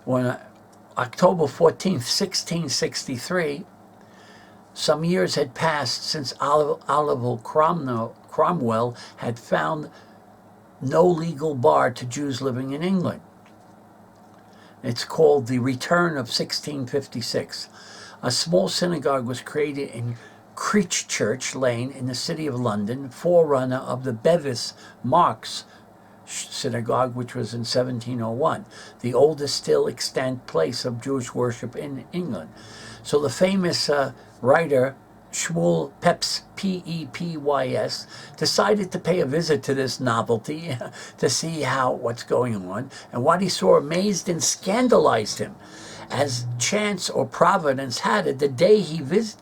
When October 14th, 1663, some years had passed since Oliver Cromwell had found no legal bar to Jews living in England. It's called the Return of 1656. A small synagogue was created in Christchurch Lane in the city of London, forerunner of the Bevis Marks Synagogue, which was in 1701, the oldest still extant place of Jewish worship in England. So the famous writer Shmuel Pepys, P-E-P-Y-S, decided to pay a visit to this novelty to see what's going on, and what he saw amazed and scandalized him. As chance or providence had it, the day his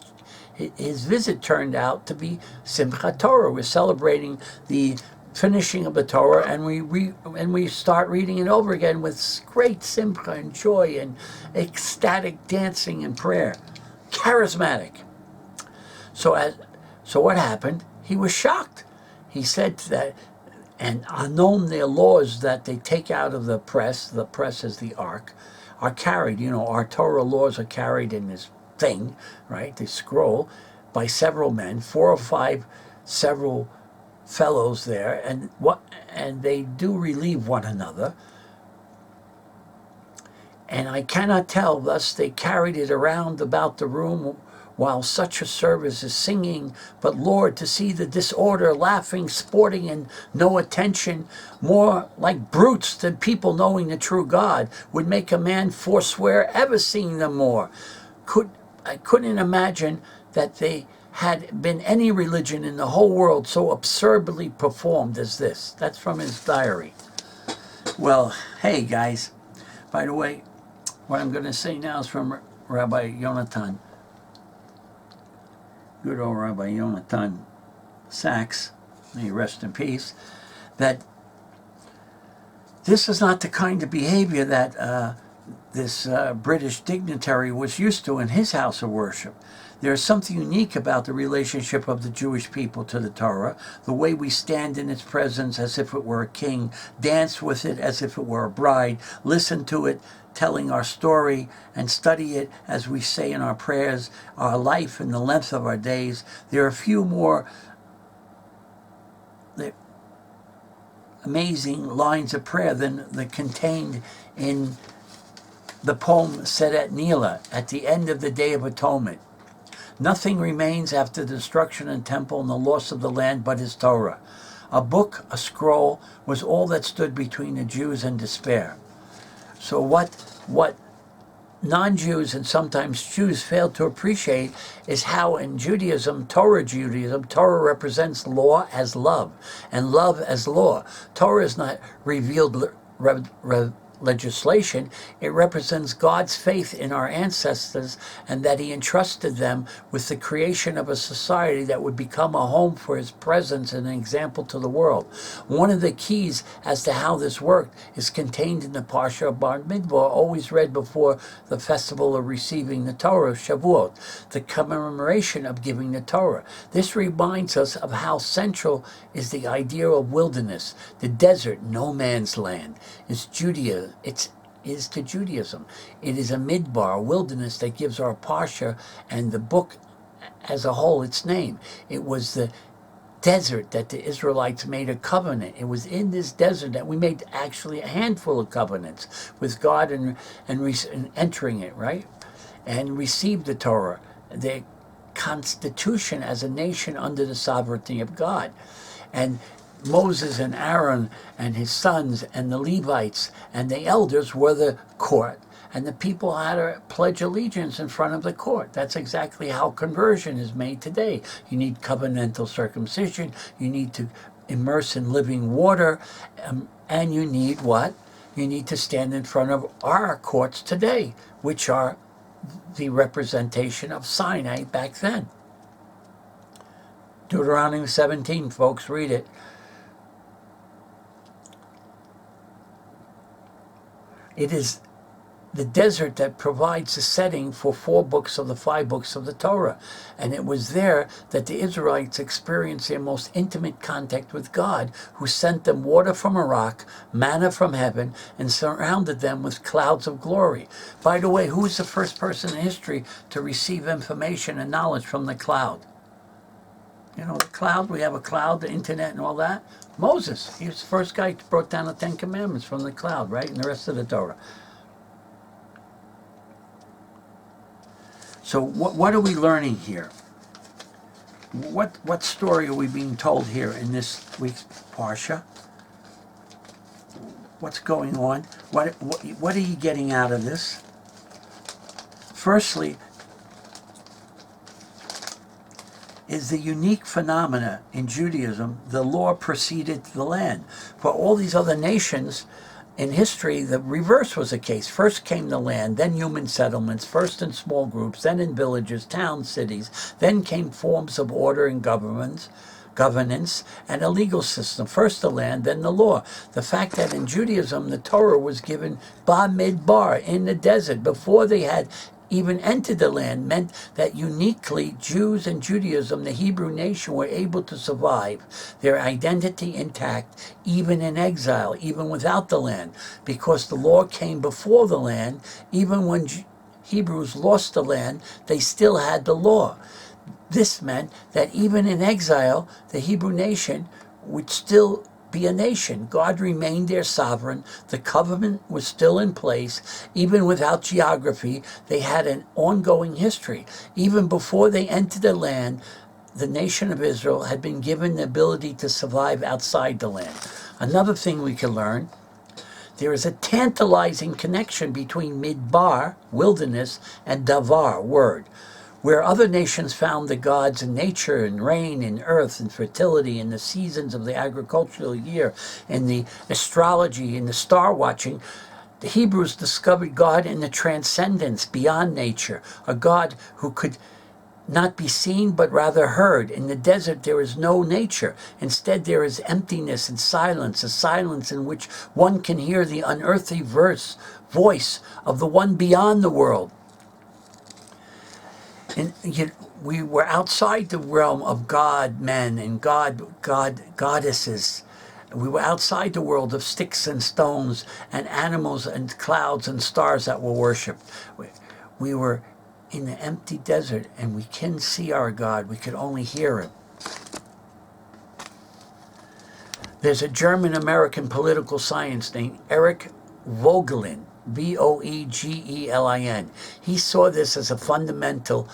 visit turned out to be Simchat Torah. We're celebrating the finishing of the Torah, and we start reading it over again with great simcha and joy and ecstatic dancing and prayer. Charismatic. So what happened? He was shocked. He said that, and unknown their laws that they take out of the press is the ark, are carried, our Torah laws are carried in this thing, right, the scroll, by several men, 4 or 5 several fellows there, and they do relieve one another. And I cannot tell, thus they carried it around about the room while such a service is singing. But Lord, to see the disorder, laughing, sporting, and no attention, more like brutes than people knowing the true God, would make a man forswear ever seeing them more. I couldn't imagine that they had been any religion in the whole world so absurdly performed as this. That's from his diary. Well, hey guys, by the way, what I'm going to say now is from Rabbi Yonatan. Good old Rabbi Yonatan Sachs, may he rest in peace, that this is not the kind of behavior that this British dignitary was used to in his house of worship. There is something unique about the relationship of the Jewish people to the Torah, the way we stand in its presence as if it were a king, dance with it as if it were a bride, listen to it telling our story, and study it as we say in our prayers, our life and the length of our days. There are a few more amazing lines of prayer than the contained in the poem said at Nila at the end of the Day of Atonement. Nothing remains after the destruction of the temple and the loss of the land but his Torah. A book, a scroll, was all that stood between the Jews and despair. So what non-Jews and sometimes Jews fail to appreciate is how in Judaism, Torah represents law as love, and love as law. Torah is not revealed legislation. It represents God's faith in our ancestors, and that he entrusted them with the creation of a society that would become a home for his presence and an example to the world. One of the keys as to how this worked is contained in the Parsha of Bar Midbar, always read before the festival of receiving the Torah, Shavuot, the commemoration of giving the Torah. This reminds us of how central is the idea of wilderness, the desert, no man's land. It's Judaism. It is to Judaism. It is a midbar, a wilderness, that gives our Parsha and the book as a whole its name. It was the desert that the Israelites made a covenant. It was in this desert that we made actually a handful of covenants with God and entering it, right? And received the Torah, the constitution as a nation under the sovereignty of God. And Moses and Aaron and his sons and the Levites and the elders were the court, and the people had to pledge allegiance in front of the court. That's exactly how conversion is made today. You need covenantal circumcision, you need to immerse in living water, and you need what? You need to stand in front of our courts today, which are the representation of Sinai back then. Deuteronomy 17, folks, read it. It is the desert that provides the setting for 4 books of the 5 books of the Torah. And it was there that the Israelites experienced their most intimate contact with God, who sent them water from a rock, manna from heaven, and surrounded them with clouds of glory. By the way, who was the first person in history to receive information and knowledge from the cloud? You know, the cloud, we have a cloud, the internet and all that. Moses, he was the first guy who brought down the 10 Commandments from the cloud, right? And the rest of the Torah. So what are we learning here? What story are we being told here in this week's Parsha? What's going on? What are you getting out of this? Firstly, is the unique phenomena in Judaism, the law preceded the land. For all these other nations in history, the reverse was the case. First came the land, then human settlements, first in small groups, then in villages, towns, cities. Then came forms of order and governance, and a legal system. First the land, then the law. The fact that in Judaism, the Torah was given Bamidbar, in the desert, before they had even entered the land, meant that uniquely Jews and Judaism, the Hebrew nation, were able to survive their identity intact, even in exile, even without the land, because the law came before the land. Even when Hebrews lost the land, they still had the law. This meant that even in exile, the Hebrew nation would still be a nation. God remained their sovereign. The covenant was still in place. Even without geography, they had an ongoing history. Even before they entered the land, the nation of Israel had been given the ability to survive outside the land. Another thing we can learn, there is a tantalizing connection between midbar, wilderness, and davar, word. Where other nations found the gods in nature and rain and earth and fertility and the seasons of the agricultural year and the astrology and the star watching, the Hebrews discovered God in the transcendence beyond nature, a God who could not be seen but rather heard. In the desert there is no nature. Instead there is emptiness and silence, a silence in which one can hear the unearthly voice of the one beyond the world. And we were outside the realm of God, men, and goddesses. We were outside the world of sticks and stones and animals and clouds and stars that were worshipped. We were in the empty desert, and we can see our God. We could only hear him. There's a German-American political scientist named Eric Voegelin, Voegelin. He saw this as a fundamental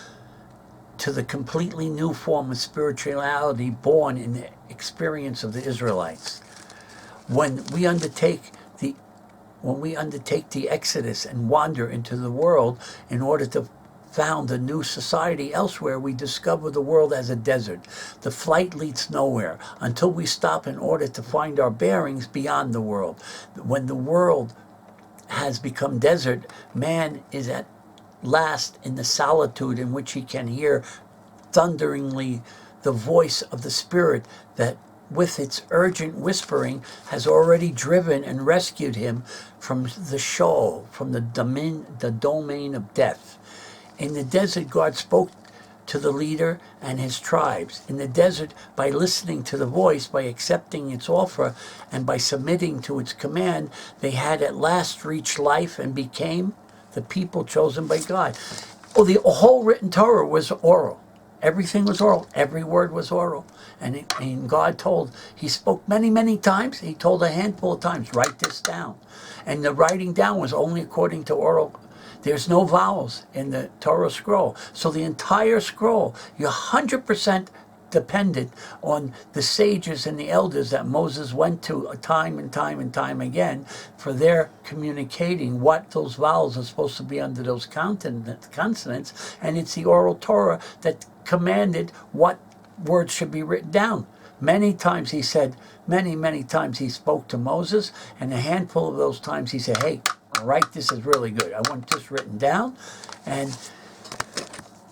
to the completely new form of spirituality born in the experience of the Israelites. When we undertake the exodus and wander into the world in order to found a new society elsewhere, we discover the world as a desert. The flight leads nowhere until we stop in order to find our bearings beyond the world. When the world has become desert, man is at last in the solitude in which he can hear thunderingly the voice of the Spirit that with its urgent whispering has already driven and rescued him from the Sheol, from the domain of death. In the desert, God spoke to the leader and his tribes. In the desert, by listening to the voice, by accepting its offer, and by submitting to its command, they had at last reached life and became the people chosen by God. Well, the whole written Torah was oral. Everything was oral. Every word was oral. And God he spoke many, many times. He told a handful of times, write this down. And the writing down was only according to oral. There's no vowels in the Torah scroll. So the entire scroll, you're 100% dependent on the sages and the elders that Moses went to time and time and time again for their communicating what those vowels are supposed to be under those consonants. And it's the oral Torah that commanded what words should be written down. Many times he said, many times he spoke to Moses, and a handful of those times he said, hey, write this is really good. I want this written down. And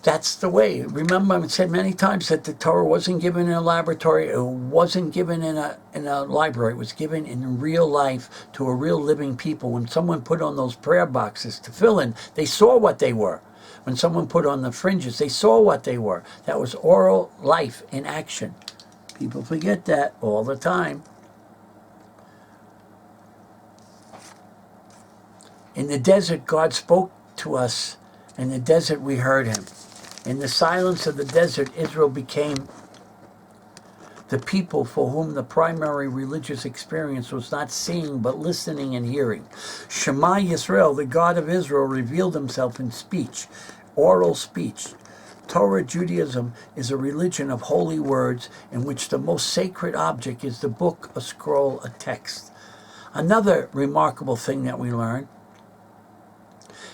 That's the way. Remember, I've said many times that the Torah wasn't given in a laboratory. It wasn't given in a library. It was given in real life to a real living people. When someone put on those prayer boxes to fill in, they saw what they were. When someone put on the fringes, they saw what they were. That was oral life in action. People forget that all the time. In the desert, God spoke to us. In the desert, we heard him. In the silence of the desert, Israel became the people for whom the primary religious experience was not seeing but listening and hearing. Shema Yisrael, the God of Israel, revealed himself in speech, oral speech. Torah Judaism is a religion of holy words in which the most sacred object is the book, a scroll, a text. Another remarkable thing that we learn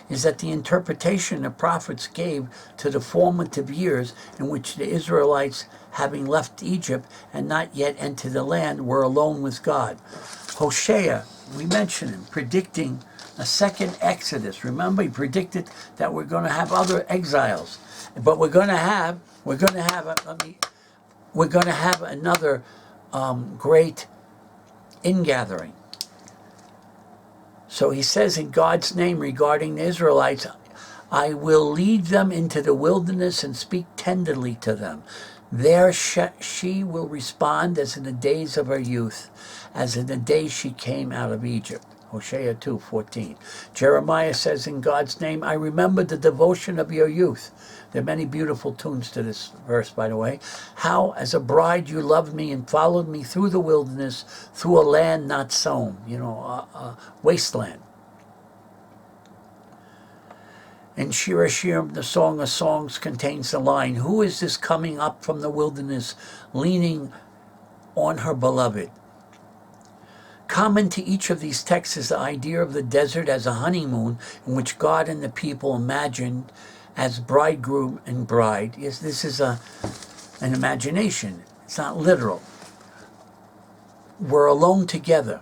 is that the interpretation the prophets gave to the formative years in which the Israelites, having left Egypt and not yet entered the land, were alone with God. Hosea, we mentioned him, predicting a second Exodus. Remember, he predicted that we're going to have other exiles, but we're going to have another great ingathering. So he says in God's name regarding the Israelites, I will lead them into the wilderness and speak tenderly to them. There she will respond as in the days of her youth, as in the days she came out of Egypt. Hosea 2:14. Jeremiah says in God's name, I remember the devotion of your youth. There are many beautiful tunes to this verse, by the way. How, as a bride, you loved me and followed me through the wilderness, through a land not sown, a wasteland. In Shir Hashirim, the Song of Songs contains the line, who is this coming up from the wilderness, leaning on her beloved? Common to each of these texts is the idea of the desert as a honeymoon in which God and the people imagined as bridegroom and bride. Yes, this is an imagination. It's not literal. We're alone together.